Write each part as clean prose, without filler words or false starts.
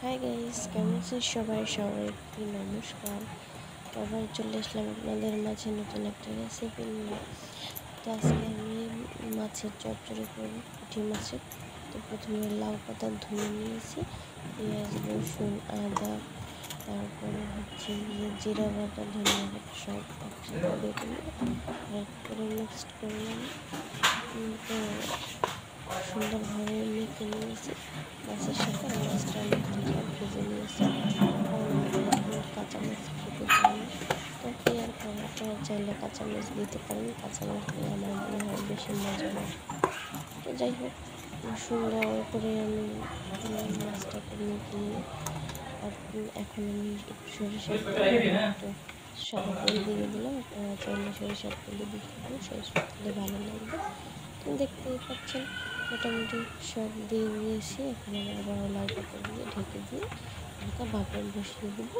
Hi guys, কেমন আছেন সবাই? সবাইকে নমস্কার। আবার চলে আসলাম আপনাদের মাঝে নতুন একটা রেসিপি নিয়ে। তো আজকে আমি মাছের চচ্চড়ি করব, পুঁটি মাছের। তো প্রথমে লাউ পাতা ধুয়ে নিয়েছি, পেঁয়াজ, রসুন, আদা, তারপরে হচ্ছে জিরা বাটা, ধনিয়া বাটা সব একসাথে বেটে নিয়ে করে মিক্সড করলাম। তো সুন্দরভাবে মেখে নিয়েছি মাছের সাথে। মাছটা আমি ভেজে নিয়েছি, কারণ কাঁচা মাছ খেতে চাই না। তো কি আর করা, আপনারা চাইলে কাঁচা মাছ দিতে পারেন। কাঁচা মাছ দিয়ে আমার মনে হয় বেশি মজা হয়। তো যাই হোক, সুন্দর করে আমি মাছটাকে মেখে নিয়ে এখন আমি একটু সরিষার তেল একটু সাদা তেল দিয়ে দিলাম। আপনারা চাইলে সরিষার তেলে দিতে পারেন, সরিষার তেলে ভালো লাগবে। তো দেখতেই পাচ্ছেন মোটামুটি সব দিয়ে দিয়েছি। এখন আমি আবার লাউ পাতা দিয়ে ঢেকে দিয়ে হালকা ভাপে বসিয়ে দেবো।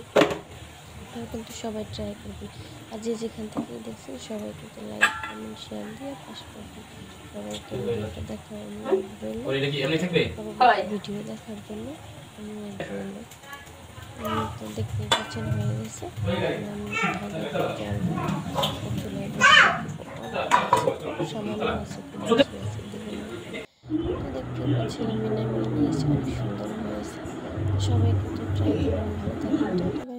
আপনারা কিন্তু সবাই ট্রাই করবেন, আর যে যেখান থেকে দেখছেন সবাই কিন্তু লাইক, কমেন্ট, শেয়ার দিয়ে পাশে থাকবেন। সবাইকে ভিডিওটা দেখার অনুরোধ রইল, ভিডিও দেখার জন্য অনুরোধ রইল। তো দেখতেই পাচ্ছেন হয়ে গেছে। আমি ঢাকা জল চুলায় সামান্য আছে, তো দেখতেই পাচ্ছেন আমি নামিয়ে নিয়েছি, অনেক সুন্দর হয়েছে। সবাই কিন্তু ট্রাই করবেন। ভালো থাকবেন।